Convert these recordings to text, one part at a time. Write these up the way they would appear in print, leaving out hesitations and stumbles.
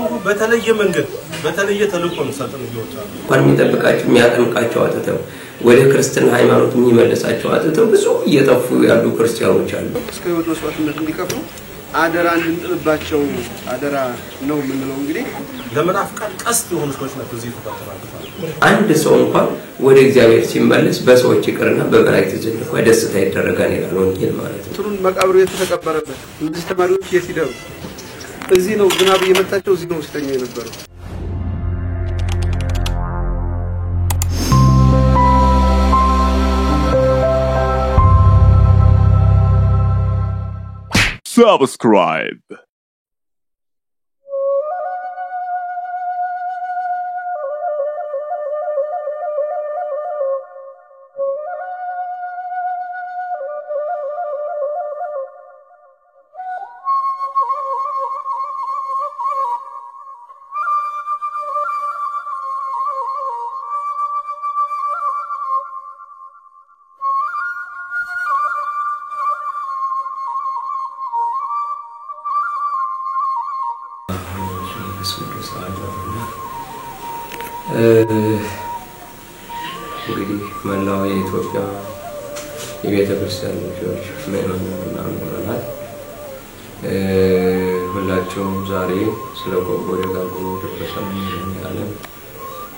በሙሉ በተለየ መንገድ በተለየ ተልቆን ሰጥን ይወጣሉ እንኳን የሚጠብቃቸው የሚያጠምቃቸው አጥተው ወደ ክርስትና ሃይማኖት የሚመለሳቸው አጥተው ብዙ እየጠፉ ያሉ ክርስቲያኖች አሉ እስከ ህይወት መስዋዕትነት እንዲከፍሉ አደራ እንድንጥልባቸው አደራ ነው ምንለው እንግዲህ ለመናፍቃን ቀስት የሆኑ ሰዎች ናቸው እዚህ ተፈጠራሉ አንድ ሰው እንኳን ወደ እግዚአብሔር ሲመለስ በሰዎች ይቅርና በመላእክት ዘንድ እንኳን ደስታ ይደረጋል ይላል ወንጌል ማለት ነው ጥሩን መቃብሩ የተተቀበረበት እንግዲህ ተማሪዎች የሲደሩ እዚህ ነው ዝናብ እየመጣቸው እዚህ ነው ሲተኛ የነበረው Subscribe. እንግዲህ መላው የኢትዮጵያ የቤተ ክርስቲያን ልጆች ምእመናንና ምእመናት ሁላችሁም ዛሬ ስለ ቆቦ ደጋጎ ደብረሰላም ያለን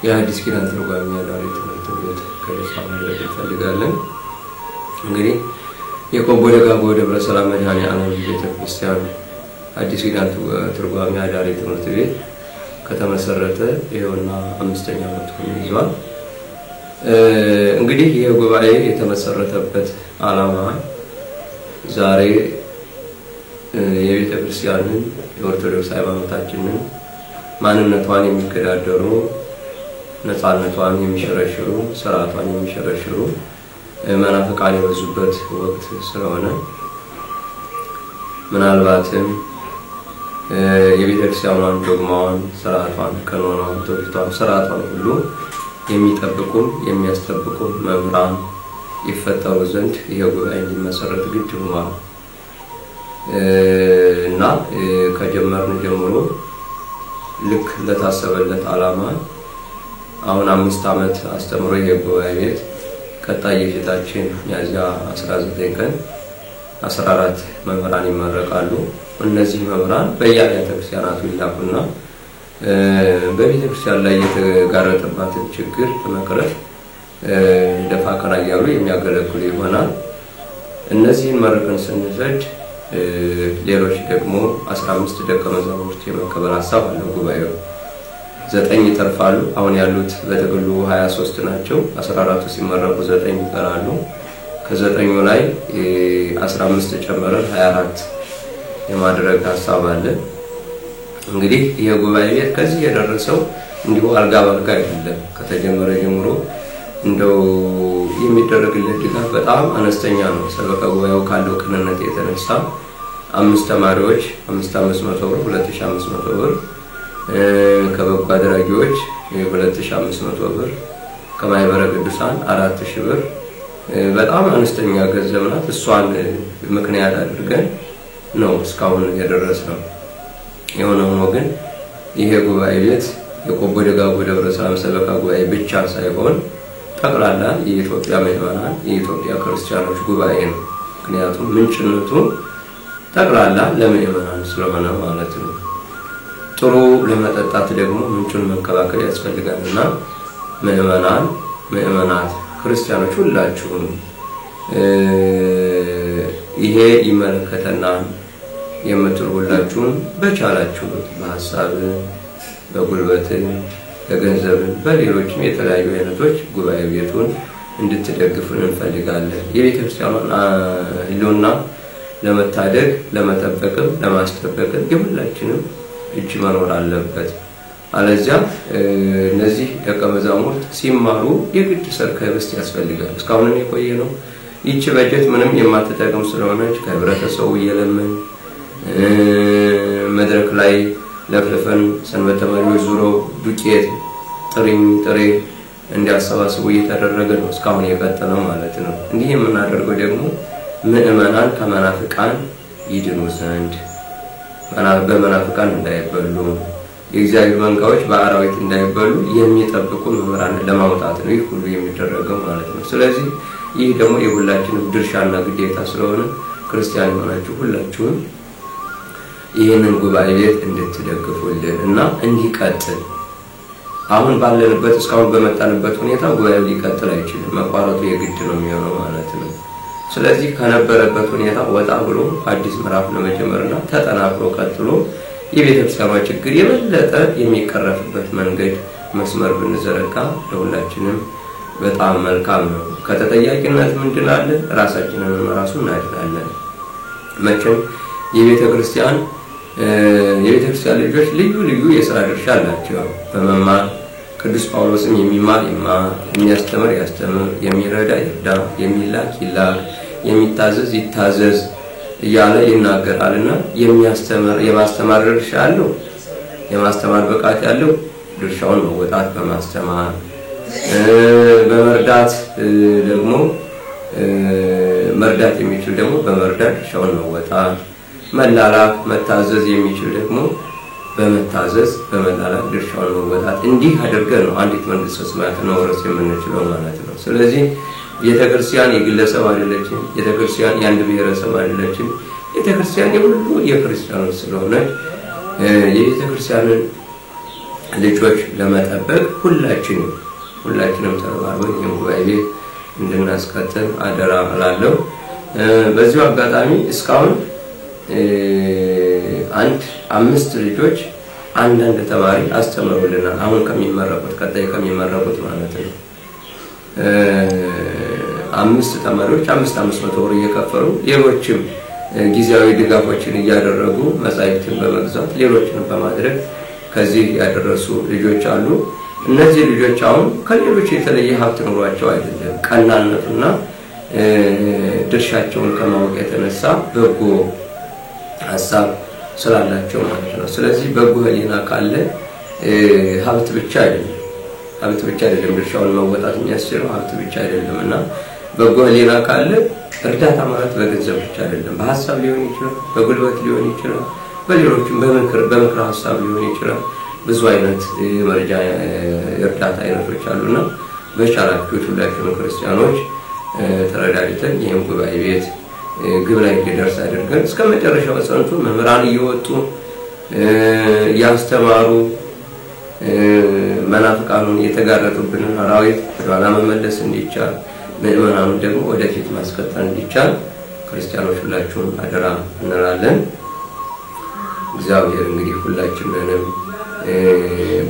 የአዲስ ኪዳን ትርጓሜ ያለው ትምህርት ቤት ከደሳ ማድረግ እንፈልጋለን። እንግዲህ የቆቦ ደጋጎ ደብረሰላም መድኃኔዓለም ቤተ ክርስቲያን አዲስ ኪዳን ትርጓሜ ያለው ትምህርት ቤት ከተመሰረተ ይኸውና 5ኛ ዓመቱን ይዟል። እንግዲህ የጉባኤ የተመሰረተበት ዓላማ ዛሬ የቤተ ክርስቲያንን የኦርቶዶክስ ሃይማኖታችንን ማንነቷን የሚከዳደሩ ነፃነቷን የሚሸረሽሩ ሥርዓቷን የሚሸረሽሩ መናፍቃን የበዙበት ወቅት ስለሆነ ምናልባትም የቤተክርስቲያኗን ዶግማዋን ሥርዓቷን ቀኖናዋን ትውፊቷን ሥርዓቷን ሁሉ የሚጠብቁ የሚያስጠብቁ መምህራን ይፈጠሩ ዘንድ የጉባኤ እንዲመሰረት ግድ ሆኗል እና ከጀመርን ጀምሮ ልክ ለታሰበለት ዓላማ አሁን 5 ዓመት አስተምሮ የጉባኤ ቤት ቀጣይ የፊታችን ሚያዝያ 19 ቀን 14 መምህራን ይመረቃሉ። እነዚህ መምህራን በየአብያተ ክርስቲያናቱ ይላኩና በቤተ ክርስቲያን ላይ የተጋረጠባትን ችግር ለመቅረፍ ደፋ ቀና እያሉ የሚያገለግሉ ይሆናል። እነዚህን መርቀን ስንዘድ ሌሎች ደግሞ 15 ደቀ መዛሙርት የመቀበል ሐሳብ አለው ጉባኤው 9 ይተርፋሉ። አሁን ያሉት በተገሉ 23 ናቸው። 14ቱ ሲመረቁ 9 ይቀራሉ። ከ9ኙ ላይ 15 ጨመረን 24 የማድረግ ሐሳብ አለ። እንግዲህ የጉባኤ ቤት ከዚህ የደረሰው እንዲሁ አልጋ ባልጋ አይደለም። ከተጀመረ ጀምሮ እንደው የሚደረግለት ድጋፍ በጣም አነስተኛ ነው። ሰበካ ጉባኤው ካለው ቅንነት የተነሳ 5 ተማሪዎች 5500 ብር 2500 ብር ከበጎ አድራጊዎች 2500 ብር ከማይበረ ቅዱሳን 4000 ብር በጣም አነስተኛ ገንዘብ ናት። እሷን ምክንያት አድርገን ነው እስካሁን የደረስነው። የሆነው ግን ይሄ ጉባኤ ቤት የቆቦ ደጋጎ ደብረሰላም ሰበካ ጉባኤ ብቻ ሳይሆን ጠቅላላ የኢትዮጵያ ምእመናን የኢትዮጵያ ክርስቲያኖች ጉባኤ ነው። ምክንያቱም ምንጭነቱ ጠቅላላ ለምእመናን ስለሆነ ማለት ነው። ጥሩ ለመጠጣት ደግሞ ምንጩን መንከባከብ ያስፈልጋልና ምእመናት ክርስቲያኖች ሁላችሁም ይሄ ይመለከተናል የምትሉላችሁን በቻላችሁት በሐሳብ በጉልበት በገንዘብ በሌሎችም የተለያዩ አይነቶች ጉባኤ ቤቱን እንድትደግፉን እንፈልጋለን። የቤተክርስቲያኑን ህልውና ለመታደግ ለመጠበቅ ለማስጠበቅ የሁላችንም እጅ መኖር አለበት። አለዚያ እነዚህ ደቀ መዛሙርት ሲማሩ የግድ ሰርክ ህብስት ያስፈልጋል። እስካሁን የቆየ ነው። ይህች በጀት ምንም የማትጠቅም ስለሆነች ከህብረተሰቡ እየለመን መድረክ ላይ ለፍልፈን ሰንበት ተማሪዎች ዙሮ ዱቄት ጥሬ እንዲያሰባስቡ እየተደረገ ነው እስካሁን የቀጠለው ማለት ነው። እንዲህ የምናደርገው ደግሞ ምእመናን ከመናፍቃን ይድኑ ዘንድ በመናፍቃን እንዳይበሉ የእግዚአብሔር መንጋዎች በአራዊት እንዳይበሉ የሚጠብቁ መምህራን ለማውጣት ነው ይህ ሁሉ የሚደረገው ማለት ነው። ስለዚህ ይህ ደግሞ የሁላችንም ድርሻና ግዴታ ስለሆነ ክርስቲያን ሆናችሁ ሁላችሁም ይህንን ጉባኤ ቤት እንድትደግፉልን እና እንዲቀጥል አሁን ባለንበት እስካሁን በመጣንበት ሁኔታ ጉባኤው ሊቀጥል አይችልም። መቋረጡ የግድ ነው የሚሆነው ማለት ነው። ስለዚህ ከነበረበት ሁኔታ ወጣ ብሎ አዲስ ምዕራፍ ለመጀመርና ተጠናክሮ ቀጥሎ የቤተክርስቲያኗ ችግር የበለጠ የሚቀረፍበት መንገድ መስመር ብንዘረጋ ለሁላችንም በጣም መልካም ነው። ከተጠያቂነት ምንድን አለ? ራሳችንን ራሱ እናድናለን። መቼም የቤተክርስቲያን ልጆች ልዩ ልዩ የሥራ ድርሻ አላቸው። በመማር ቅዱስ ጳውሎስም የሚማር ይማር፣ የሚያስተምር ያስተምር፣ የሚረዳ ይርዳ፣ የሚላክ ይላክ፣ የሚታዘዝ ይታዘዝ እያለ ይናገራልና የማስተማር ድርሻ አለው። የማስተማር ብቃት ያለው ድርሻውን መወጣት በማስተማር በመርዳት ደግሞ መርዳት የሚችል ደግሞ በመርዳት ድርሻውን መወጣት፣ መላላክ መታዘዝ የሚችል ደግሞ በመታዘዝ በመላላክ ድርሻውን መወጣት። እንዲህ አድርገን ነው አንዲት መንግስተ ሰማያትን መውረስ የምንችለው ማለት ነው። ስለዚህ ቤተክርስቲያን የግለሰብ አይደለችም። ቤተክርስቲያን የአንድ ብሔረሰብ አይደለችም። ቤተክርስቲያን የሁሉ የክርስቲያኖች ስለሆነ የቤተክርስቲያንን ልጆች ለመጠበቅ ሁላችንም ተባብረን የጉባኤ ቤት እንድናስቀጥል አደራ እላለሁ። በዚሁ አጋጣሚ እስካሁን 5 ልጆች አንዳንድ ተማሪ አስተምረውልናል። አሁን ከሚመረቁት ቀጣይ ከሚመረቁት ማለት ነው 5 ተማሪዎች 500 ብር እየከፈሉ ሌሎችም ጊዜያዊ ድጋፎችን እያደረጉ መጻሕፍትን በመግዛት ሌሎችንም በማድረግ ከዚህ ያደረሱ ልጆች አሉ። እነዚህ ልጆች አሁን ከሌሎች የተለየ ሀብት ኑሯቸው አይደለም፣ ቀናነቱና ድርሻቸውን ከማወቅ የተነሳ በጎ ሐሳብ ስላላቸው ማለት ነው። ስለዚህ በጎ ሕሊና ካለ ሀብት ብቻ አይደለም ድርሻውን መወጣት የሚያስችለው ሀብት ብቻ አይደለምና በጎ ሕሊና ካለ እርዳታ ማለት በገንዘብ ብቻ አይደለም፣ በሐሳብ ሊሆን ይችላል፣ በጉልበት ሊሆን ይችላል፣ በሌሎችም በምክር ሐሳብ ሊሆን ይችላል። ብዙ አይነት መርጃ እርዳታ አይነቶች አሉና በቻላችሁት ሁላችሁም ክርስቲያኖች ተረዳድተን ይህን ጉባኤ ቤት ግብ ላይ እንዲደርስ አድርገን እስከ መጨረሻው ጸንቶ መምህራን እየወጡ ያስተማሩ መናፍቃኑን የተጋረጡብንን አራዊት ወደኋላ መመለስ እንዲቻል ምዕመናኑን ደግሞ ወደፊት ማስቀጠል እንዲቻል ክርስቲያኖች ሁላችሁም አደራ እንላለን። እግዚአብሔር እንግዲህ ሁላችንንም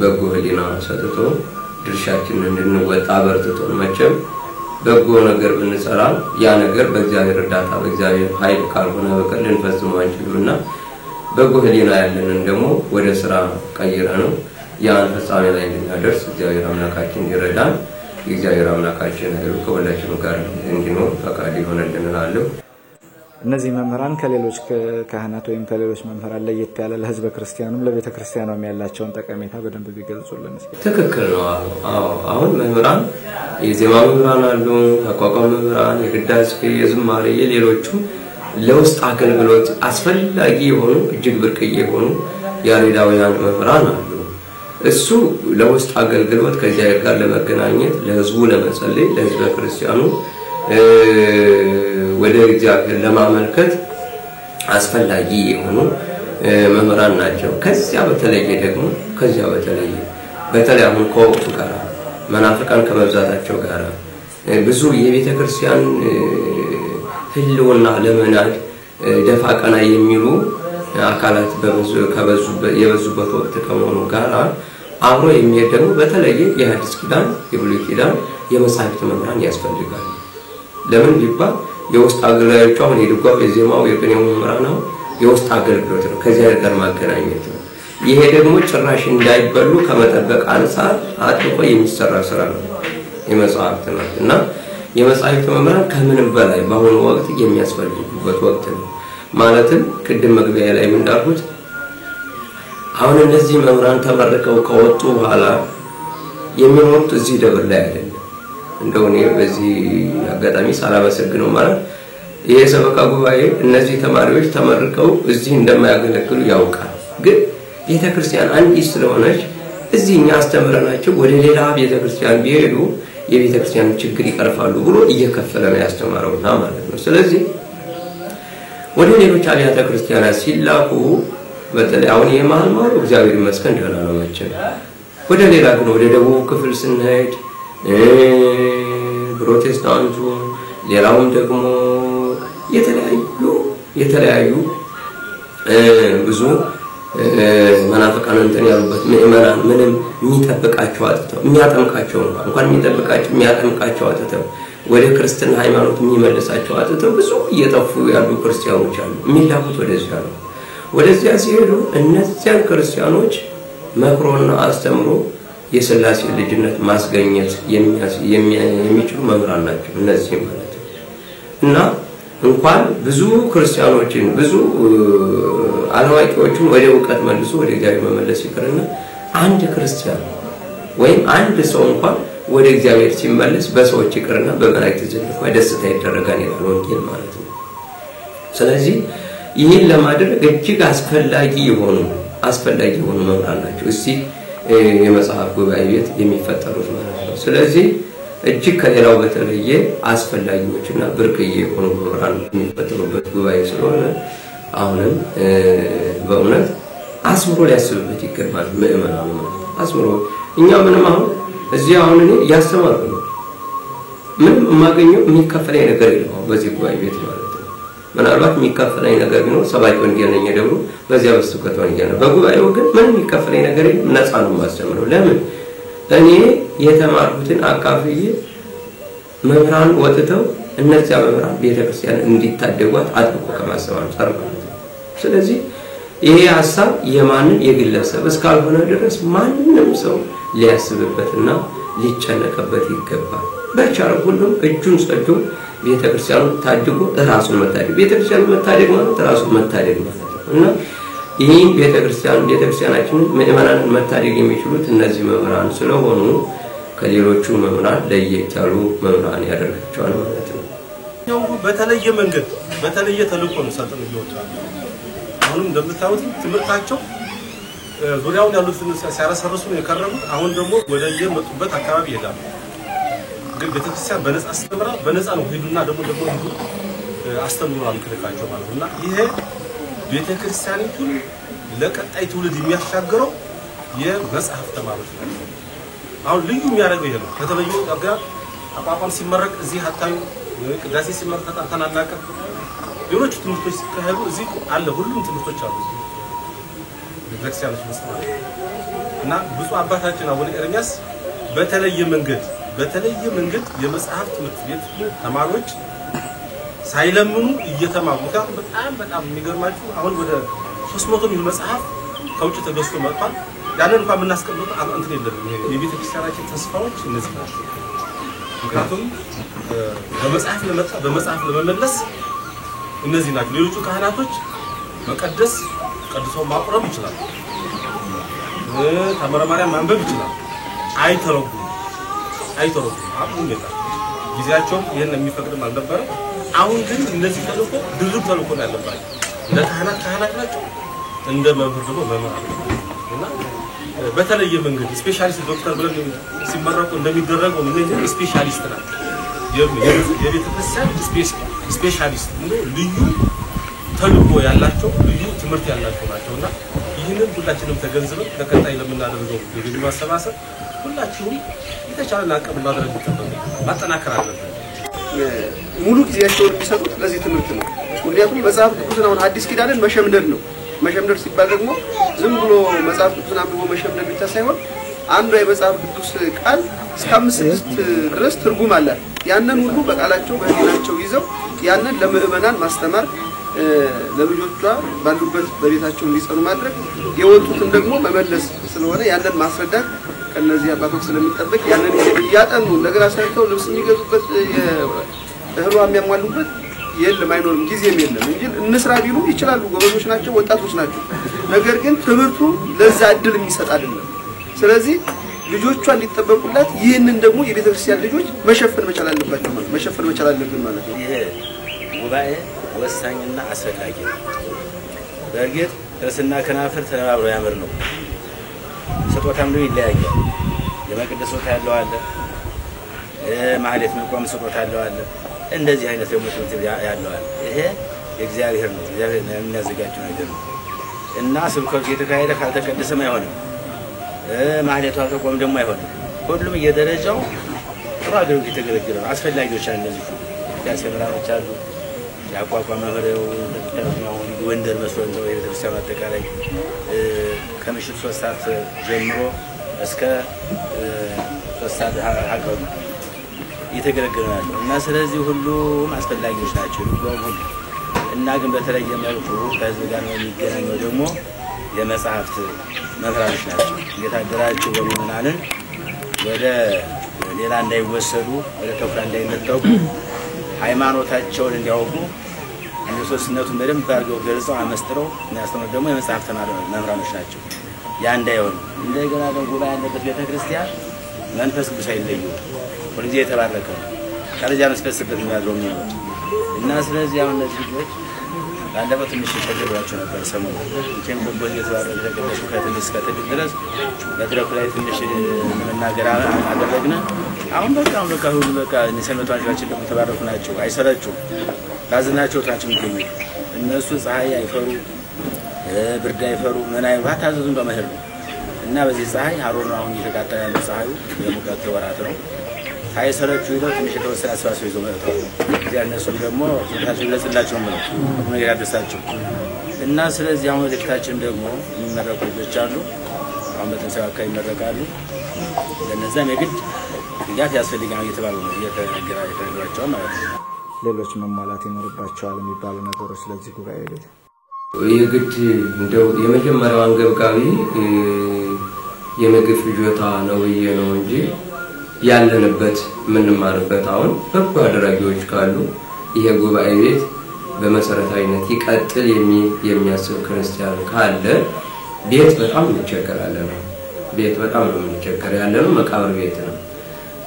በጎ ሕሊና ሰጥቶ ድርሻችንን እንድንወጣ በርትቶን መቼም በጎ ነገር ብንሰራ ያ ነገር በእግዚአብሔር እርዳታ በእግዚአብሔር ኃይል ካልሆነ በቀር ልንፈጽመው አንችልምና በጎ ሕሊና ያለንን ደግሞ ወደ ስራ ቀይረነው ያን ፍጻሜ ላይ እንድናደርስ እግዚአብሔር አምላካችን ይረዳን። የእግዚአብሔር አምላካችን ኃይሉ ከሁላችንም ጋር እንዲኖር ፈቃድ ይሆንልን እላለሁ። እነዚህ መምህራን ከሌሎች ካህናት ወይም ከሌሎች መምህራን ለየት ያለ ለሕዝበ ክርስቲያኑም ለቤተ ክርስቲያኑም ያላቸውን ጠቀሜታ በደንብ ቢገልጹልን። ትክክል ነው። አሁን መምህራን የዜማ መምህራን አሉ፣ አቋቋም መምህራን፣ የቅዳሴ የዝማሬ የሌሎችም ለውስጥ አገልግሎት አስፈላጊ የሆኑ እጅግ ብርቅዬ የሆኑ ያሬዳውያን መምህራን አሉ። እሱ ለውስጥ አገልግሎት ከእግዚአብሔር ጋር ለመገናኘት ለሕዝቡ ለመጸለይ ለሕዝበ ክርስቲያኑ ወደ እግዚአብሔር ለማመልከት አስፈላጊ የሆኑ መምህራን ናቸው። ከዚያ በተለይ አሁን ከወቅቱ ጋር መናፍቃን ከመብዛታቸው ጋር ብዙ የቤተ ክርስቲያን ህልውና ለመናድ ደፋ ቀና የሚሉ አካላት የበዙበት ወቅት ከመሆኑ ጋር አብሮ የሚሄድ ደግሞ በተለይ የሐዲስ ኪዳን የብሉይ ኪዳን የመጻሕፍት መምህራን ያስፈልጋሉ። ለምን ቢባል የውስጥ አገልግሎት አሁን የድጓው የዜማው የቅኔው መምህራን ነው የውስጥ አገልግሎት ነው፣ ከዚያ ጋር ማገናኘት ነው። ይሄ ደግሞ ጭራሽ እንዳይበሉ ከመጠበቅ አንፃር አጥብቆ የሚሰራ ስራ ነው የመጻሕፍት ነው እና የመጻሕፍት መምህራን ከምንም በላይ በአሁኑ ወቅት የሚያስፈልጉበት ወቅት ነው። ማለትም ቅድም መግቢያ ላይ እንዳልኩት አሁን እነዚህ መምህራን ተመርቀው ከወጡ በኋላ የሚኖሩት እዚህ ደብር ላይ አይደለም። እንደውኔ በዚህ አጋጣሚ ሳላመሰግነው ማለት ይሄ ሰበካ ጉባኤ እነዚህ ተማሪዎች ተመርቀው እዚህ እንደማያገለግሉ ያውቃል። ግን ቤተክርስቲያን አንዲት ስለሆነች እዚህኛ አስተምረናቸው ወደ ሌላ ቤተክርስቲያን ቢሄዱ የቤተክርስቲያን ችግር ይቀርፋሉ ብሎ እየከፈለ ነው ያስተማረውና ማለት ነው። ስለዚህ ወደ ሌሎች አብያተ ክርስቲያናት ሲላኩ በተለይ አሁን የማልማሩ እግዚአብሔር ይመስገን ደህና ነው መቼም። ወደ ሌላ ግን ወደ ደቡብ ክፍል ስንሄድ ፕሮቴስታንቱ ሌላውም ደግሞ የተለያዩ ብዙ መናፍቃን እንትን ያሉበት ምእመናን ምንም የሚጠብቃቸው አጥተው የሚያጠምቃቸው እንኳን የሚያጠምቃቸው አጥተው ወደ ክርስትና ሃይማኖት የሚመልሳቸው አጥተው ብዙ እየጠፉ ያሉ ክርስቲያኖች አሉ። የሚላኩት ወደዚያ ነው። ወደዚያ ሲሄዱ እነዚያን ክርስቲያኖች መክሮና አስተምሮ የሥላሴ ልጅነት ማስገኘት የሚችሉ መምህራን ናቸው እነዚህ ማለት ነው። እና እንኳን ብዙ ክርስቲያኖችን ብዙ አላዋቂዎችን ወደ ዕውቀት መልሶ ወደ እግዚአብሔር መመለስ ይቀርና አንድ ክርስቲያን ወይም አንድ ሰው እንኳን ወደ እግዚአብሔር ሲመለስ በሰዎች ይቀርና በመላእክት ዘንድ ደስታ ይደረጋል ይላል ወንጌል ማለት ነው። ስለዚህ ይህን ለማድረግ እጅግ አስፈላጊ የሆኑ መምህራን ናቸው እስቲ የመጽሐፍ ጉባኤ ቤት የሚፈጠሩት ማለት ነው። ስለዚህ እጅግ ከሌላው በተለየ አስፈላጊዎችና ብርቅዬ የሆኑ መምህራን የሚፈጠሩበት ጉባኤ ስለሆነ አሁንም በእውነት አስምሮ ሊያስብበት ይገባል ምእመናኑ ማለት አስምሮ እኛ ምንም አሁን እዚህ አሁን እኔ ያስተማርኩ ነው ምንም የማገኘው የሚከፈለኝ ነገር የለም በዚህ ጉባኤ ቤት ማለት ነው። ምናልባት የሚከፈለኝ ነገር ቢኖር ሰባኪ ወንጌል ነኝ ደግሞ በዚያ በስብከት ወንጌል ነው። በጉባኤው ግን ምንም የሚከፈለኝ ነገር የለም። ነፃ ነው የማስተምረው። ለምን እኔ የተማርኩትን አካፍዬ መምህራን ወጥተው እነዚያ መምህራን ቤተክርስቲያን እንዲታደጓት አጥብቆ ከማስተማር ጸርባ ነው። ስለዚህ ይሄ ሐሳብ የማንን የግለሰብ እስካልሆነ ድረስ ማንንም ሰው ሊያስብበትና ሊጨነቅበት ይገባል። በቻለ ሁሉም እጁን ሰጥቶ ቤተክርስቲያኑ ታድጎ ራሱን መታደግ ቤተክርስቲያኑ መታደግ ማለት ራሱን መታደግ ማለት ነው። እና ይሄን ቤተክርስቲያናችንን ምእመናንን መታደግ የሚችሉት እነዚህ መምህራን ስለሆኑ ከሌሎቹ መምህራን ለየት ያሉ መምህራን ያደርጋቸዋል ማለት ነው። ያው በተለየ መንገድ በተለየ ተልእኮ ነው ሰልጥነው ይወጣሉ። አሁን እንደምታዩት ትምህርታቸው ዙሪያውን ያሉትን ሲያረሰርሱ ነው የከረሙት። አሁን ደግሞ ወደ የመጡበት አካባቢ ይሄዳሉ። ግን ቤተክርስቲያን በነፃ አስተምራ በነፃ ነው ሄዱና ደግሞ ሄዱ አስተምሩ አልከለካቸው ማለት ነውና ይሄ ቤተክርስቲያኒቱን ለቀጣይ ትውልድ የሚያሻገረው የመጽሐፍ ተማሪዎች ነው። አሁን ልዩ የሚያደርገው ይሄ ነው። ከተለዩ ጋር አቋቋም ሲመረቅ እዚህ አታዩ ቅዳሴ ሲመረቅ ተጣጣናናቀ ሌሎች ትምህርቶች ሲካሄዱ እዚህ አለ ሁሉም ትምህርቶች አሉ ቤተክርስቲያኖች ውስጥ እና ብዙ አባታችን አቡነ ኤርሚያስ በተለየ መንገድ የመጽሐፍ ትምህርት ቤት ተማሪዎች ሳይለምኑ እየተማሩ በጣም የሚገርማችሁ አሁን ወደ 300 ሚሊዮን መጽሐፍ ከውጭ ተገዝቶ መጥቷል። ያንን እንኳን የምናስቀምጠው እንትን የለም። የቤተክርስቲያናችን ተስፋዎች እነዚህ ናቸው። ምክንያቱም በመጽሐፍ ለመመለስ እነዚህ ናቸው። ሌሎቹ ካህናቶች መቀደስ ቀድሰው ማቅረብ ይችላል። ታምረ ማርያም ማንበብ ይችላል። አይተረጉም አሁን ጊዜያቸው ይሄን የሚፈቅድም አልነበረ። አሁን ግን እነዚህ ተልእኮ ድርብ ተልእኮ ነው ያለባቸው። ለካህናት ናቸው እንደ መምህር ደግሞ መምህር እና በተለየ መንገድ ስፔሻሊስት ዶክተር ብለን ሲመረቁ እንደሚደረገው እነዚህ ስፔሻሊስት ናቸው። የቤተክርስቲያን ስፔሻሊስት ልዩ ተልእኮ ያላቸው ልዩ ትምህርት ያላቸው ናቸውና ይህንን ሁላችንም ተገንዝበን ለቀጣይ ለምናደርገው የገቢ ማሰባሰብ ሁላችሁም የተቻለን አቅም ማድረግ ይጠበቃል። ማጠናከር አለብን። ሙሉ ጊዜያቸውን የሚሰጡት ለዚህ ትምህርት ነው። ምክንያቱም መጽሐፍ ቅዱስን አሁን አዲስ ኪዳንን መሸምደድ ነው። መሸምደድ ሲባል ደግሞ ዝም ብሎ መጽሐፍ ቅዱስን አንብቦ መሸምደድ ብቻ ሳይሆን አንዱ የመጽሐፍ ቅዱስ ቃል እስከ 5-6 ድረስ ትርጉም አላት። ያንን ሁሉ በቃላቸው በህሊናቸው ይዘው ያንን ለምእመናን ማስተማር ለልጆቿ ባሉበት በቤታቸው እንዲጸኑ ማድረግ የወጡትን ደግሞ መመለስ ስለሆነ ያንን ማስረዳት ከነዚህ አባቶች ስለሚጠበቅ ያንን ያጠኑ እንደገና ሰርተው ልብስ የሚገዙበት እህሏ የሚያሟሉበት የለም አይኖርም ጊዜም የለም እንጂ እንስራ ቢሉ ይችላሉ። ጎበዞች ናቸው፣ ወጣቶች ናቸው። ነገር ግን ትምህርቱ ለዛ እድል የሚሰጥ አይደለም። ስለዚህ ልጆቿ እንዲጠበቁላት ይህንን ደግሞ የቤተክርስቲያን ልጆች መሸፈን መቻል አለባቸው ማለት መሸፈን መቻል አለብን ማለት ነው። ይሄ ጉባኤ ወሳኝና አስፈላጊ ነው። በእርግጥ ክርስትና ከናፍር ተነባብሮ ያምር ነው ስጦታም ነው ይለያያል የመቅደስ ስጦታ ያለው አለ ማህሌት ምንቆም ስጦታ ያለው አለ እንደዚህ አይነት ደግሞ ስጦታ ያለው አለ ይሄ እግዚአብሔር ነው እግዚአብሔር የሚያዘጋጀው ነገር ነው እና ስብከቱ የተካሄደ ካልተቀደሰም አይሆንም ማህሌቱ አልተቆም ደግሞ አይሆንም ሁሉም እየደረጃው ጥሩ አድርጎ የተገለገለ አስፈላጊዎች አሉ እዚህ ያሰምራዎች አሉ ያቋቋመ መሪው ተጠቅመው ወንደር መስሎንደው የቤተክርስቲያን አጠቃላይ ከምሽቱ 3 ሰዓት ጀምሮ እስከ 3 ሰዓት ሀገሩ እየተገለገለ ነው እና ስለዚህ ሁሉ አስፈላጊዎች ናቸው ሁሉ እና ግን በተለየ መልኩ ከዚህ ጋር ነው የሚገናኘው ደግሞ የመጽሐፍት መፍራሮች ናቸው እየታደራቸው ወሚናንን ወደ ሌላ እንዳይወሰዱ ወደ ተኩላ እንዳይነጠቁ ሃይማኖታቸውን እንዲያውቁ ኢየሱስነቱን በደንብ አድርገው ገልጸው አመስጥረው የሚያስተምሩ ደግሞ የመጽሐፍት መምህራኖች ናቸው ያ እንዳይሆን እንደገና ደግሞ ጉባኤ ያለበት ቤተክርስቲያን መንፈስ ቅዱስ አይለዩ ሁልጊዜ የተባረከ ከለዚያ መስፈስበት የሚያድረው ነው እና ስለዚህ አሁን እነዚህ ልጆች ባለፈው ትንሽ ተገድሏቸው ነበር ሰሞኑ እንትን በጎል የተባረከ ተገደሉ ከትንሽ ከትልቅ ድረስ በድረኩ ላይ ትንሽ መናገር አደረግነ አሁን በቃ ሁሉ በቃ ሰንበታቸው ደግሞ ተባረኩ ናቸው አይሰለቹም ታዝናቸው ታችን ይገኙ እነሱ ፀሐይ አይፈሩ ብርድ አይፈሩ ምን አይባ ታዘዙን በመሄድ ነው እና በዚህ ፀሐይ አሮን አሁን እየተቃጠለ ያለው ፀሐዩ የሙቀት ወራት ነው ሳይሰለቹ ይለው ትንሽ የተወሰነ አስባሰው ይዞ መጥተው እዚያ እነሱ ደግሞ ታቸው ለጽላቸው ነው ነገር ያደሳቸው እና ስለዚህ አሁን ወደታችን ደግሞ የሚመረቁ ልጆች አሉ አሁን በተንሳው አካባቢ ይመረቃሉ ለነዛም የግድ ድጋፍ ያስፈልጋል እየተባሉ ነው እየተነገራቸው ማለት ነው ሌሎች መሟላት ይኖርባቸዋል የሚባሉ ነገሮች ስለዚህ ጉባኤ ቤት የግድ እንደው የመጀመሪያው አንገብጋቢ የምግብ ፍጆታ ነው ነው እንጂ ያለንበት ምንማርበት አሁን በጎ አድራጊዎች ካሉ ይሄ ጉባኤ ቤት በመሰረታዊነት ይቀጥል የሚያስብ ክርስቲያን ካለ ቤት በጣም እንቸገራለን ቤት በጣም ነው እንቸገር ያለነው መቃብር ቤት ነው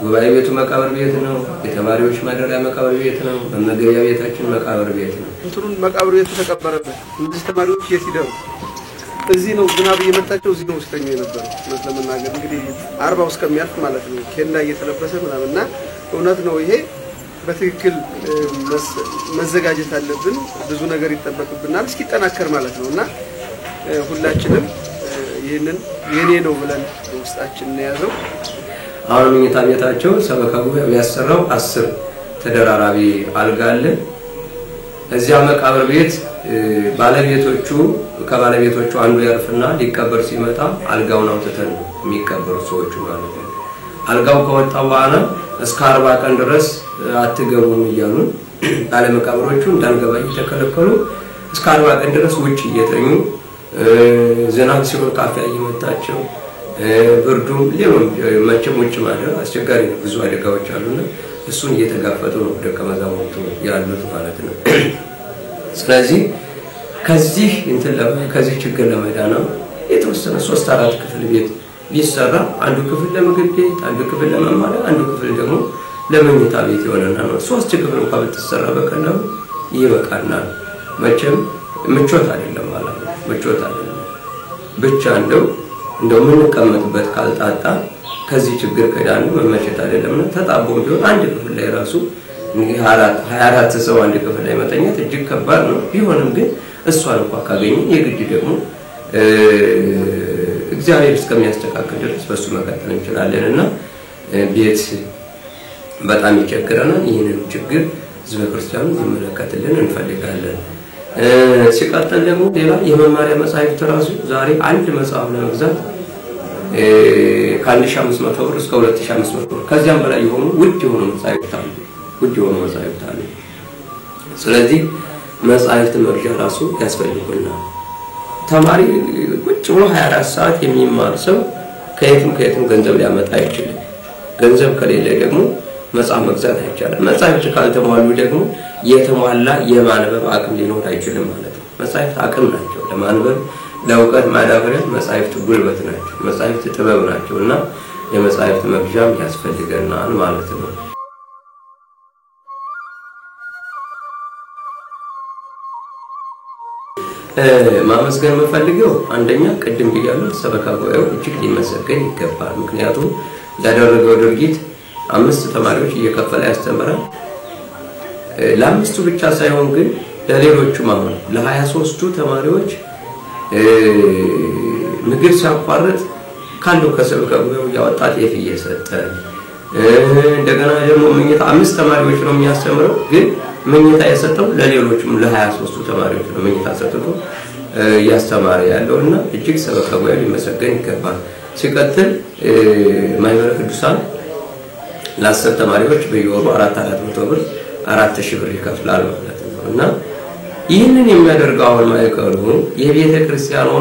ጉባኤ ቤቱ መቃብር ቤት ነው የተማሪዎች ማደሪያ መቃብር ቤት ነው መመገቢያ ቤታችን መቃብር ቤት ነው እንትሩን መቃብር ቤቱ ተቀበረበት እነዚህ ተማሪዎች የት ይደሩ እዚህ ነው ዝናብ እየመጣቸው እዚህ ነው ሲተኙ የነበረው ለምናገር እንግዲህ 40 እስከሚያልፍ ማለት ነው ኬንዳ እየተለበሰ ምናምንና እውነት ነው ይሄ በትክክል መዘጋጀት አለብን ብዙ ነገር ይተበቅብናል እስኪጠናከር ማለት ነውና ሁላችንም ይሄንን የኔ ነው ብለን ውስጣችን ያዘው አሁን መኝታ ቤታቸው ሰበካው ያሰራው 10 ተደራራቢ አልጋ አለ እዚያ መቃብር ቤት ባለቤቶቹ ከባለቤቶቹ አንዱ ያርፍና ሊቀበር ሲመጣ አልጋውን አውጥተን የሚቀበሩ ሰዎች ማለት ነው አልጋው ከወጣ በኋላ እስከ 40 ቀን ድረስ አትገቡም ይያሉ ባለ መቃብሮቹ እንዳልገባ እየተከለከሉ እስከ 40 ቀን ድረስ ውጪ እየተኙ ዝናብ ሲሆን ካፊያ እየመታቸው ብርዱም ሌሎም መቼም ውጭ ማደር አስቸጋሪ ነው ብዙ አደጋዎች አሉና እሱን እየተጋፈጡ ነው ደቀ መዛሙርቱ ያሉት ማለት ነው ስለዚህ ከዚህ ችግር ለመዳን የተወሰነ 3-4 ክፍል ቤት ቢሰራ አንዱ ክፍል ለምግብ ቤት አንዱ ክፍል ለመማሪያ አንዱ ክፍል ደግሞ ለመኝታ ቤት ይሆነና ነው 3 ክፍል እንኳን ብትሰራ በቀላሉ ይበቃናል መቼም ምቾት አይደለም ማለት ነው ምቾት አይደለም ብቻ እንደው ምን ቀመጥበት ካልጣጣ ከዚህ ችግር ከዳን መመቸት አይደለም ተጣቦ ቢሆን አንድ ክፍል ላይ ራሱ 24 ሰው አንድ ክፍል ላይ መተኛት እጅግ ከባድ ነው ቢሆንም ግን እሷን እንኳን ካገኘ የግድ ደግሞ እግዚአብሔር እስከሚያስተካክል ድረስ በሱ መቀጠል እንችላለንና ቤት በጣም ይቸገረናል ይሄንን ችግር ህዝበ ክርስቲያኑ ይመለከትልን እንፈልጋለን ሲቀጥል ደግሞ ሌላ የመማሪያ መጽሐፍት ራሱ ዛሬ አንድ መጽሐፍ ለመግዛት ከ1500 ብር እስከ 2500 ብር ከዚያም በላይ የሆኑ ውድ የሆኑ መጽሐፍት አሉ ስለዚህ መጽሐፍት መግዣ ራሱ ያስፈልጋል ተማሪ ቁጭ ብሎ 24 ሰዓት የሚማር ሰው ከየትም ገንዘብ ሊያመጣ አይችልም ገንዘብ ከሌለ ደግሞ መጽሐፍ መግዛት አይቻልም መጽሐፍት ካልተሟሉ ደግሞ የተሟላ የማንበብ አቅም ሊኖር አይችልም ማለት ነው መጽሐፍት አቅም ናቸው ለማንበብ ለውቀት ማዳበሪያ መጽሐፍት ጉልበት ናቸው መጽሐፍት ጥበብ ናቸውና የመጽሐፍት መግዣም ያስፈልገናል ማለት ነው ማመስገን የምፈልገው አንደኛ ቅድም ብያለሁ ሰበካ ጉባኤው እጅግ ሊመሰገን ይገባል። ምክንያቱም ያደረገው ድርጊት 5 ተማሪዎች እየከፈለ ያስተምራል። ለአምስቱ ብቻ ሳይሆን ግን ለሌሎቹም አሁን ለ23ቱ ተማሪዎች ምግብ ሲያቋርጥ ካለው ከሰበካ ጉባኤው ያወጣ ጤፍ እየሰጠ እንደገና ደግሞ መኝታ 5 ተማሪዎች ነው የሚያስተምረው ግን መኝታ የሰጠው ለሌሎችም ለ23ቱ ተማሪዎች ነው መኝታ ሰጥቶ ያስተማረ ያለውና እጅግ ሰበካ ጉባኤው ሊመሰገን ይገባል። ሲቀጥል ማህበረ ቅዱሳን ለ10 ተማሪዎች በየወሩ 400 ብር 4000 ብር ይከፍላል ማለት ነውና ይህንን የሚያደርገው አሁን ማይቀሩ የቤተ ክርስቲያኗ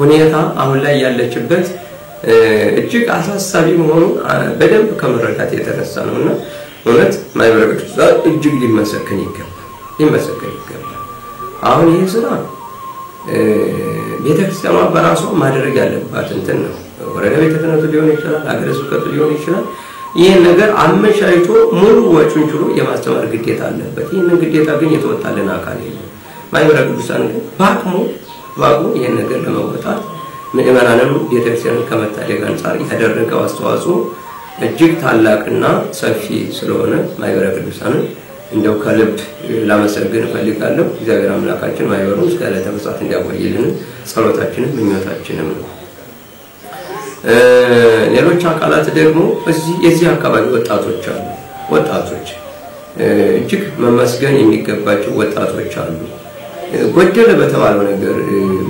ሁኔታ አሁን ላይ ያለችበት እጅግ አሳሳቢ መሆኑን በደንብ ከመረዳት የተነሳ ነውና እውነት ማህበረ ቅዱሳን እጅግ ሊመሰገን ይገባል። አሁን ይሄ ስራ ቤተ ክርስቲያኗ በራሷ ማድረግ ያለባት እንትን ነው። ወረዳ ቤተ ክህነቱ ሊሆን ይችላል፣ ሀገረ ስብከቱ ሊሆን ይችላል። ይሄን ነገር አመቻችቶ ሙሉ ወጪውን ችሎ የማስተማር ግዴታ አለበት። ይሄን ግዴታ ግን የተወጣልን አካል የለም። ማህበረ ቅዱሳን ግን በአቅሙ ይሄን ነገር ለመወጣት ምዕመናንን ቤተክርስቲያንን ከመታደግ አንፃር ያደረገው አስተዋጽኦ እጅግ ታላቅና ሰፊ ስለሆነ ማህበረ ቅዱሳንን እንደው ከልብ ላመሰግን ፈልጋለሁ። እግዚአብሔር አምላካችን ማህበሩን እስከ ዕለተ ምጽአት እንዲያቆይልን ጸሎታችንም ምኞታችንም ነው። ሌሎች አካላት ደግሞ የዚህ አካባቢ ወጣቶች እጅግ መመስገን የሚገባቸው ወጣቶች አሉ። ጎደለ በተባለው ነገር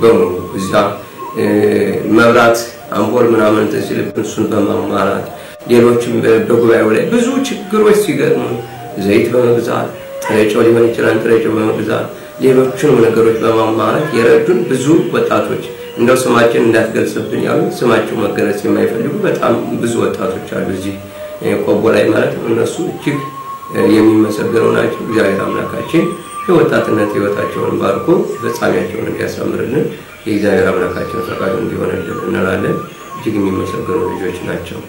በሙሉ እዛ መብራት አምፖል ምናምን ተስልብሱን በማማራት ሌሎችም በጉባኤው ላይ ብዙ ችግሮች ሲገጥሙ ዘይት በመግዛት ጥሬጨው ሊሆን ይችላል ጥሬጨው በመግዛት ሌሎችንም ነገሮች በማማራት የረዱን ብዙ ወጣቶች እንደው ስማችን እንዳትገልጽብን ያሉ ስማቸው መገለጽ የማይፈልጉ በጣም ብዙ ወጣቶች አሉ እዚህ ቆቦ ላይ ማለት ነው። እነሱ እጅግ የሚመሰገኑ ናቸው። እግዚአብሔር አምላካችን የወጣትነት ህይወታቸውን ባርኮ ፍጻሜያቸውን እንዲያሳምርልን የእግዚአብሔር አምላካችን ፈቃዱ እንዲሆንልን እንላለን። እጅግ የሚመሰገኑ ልጆች ናቸው።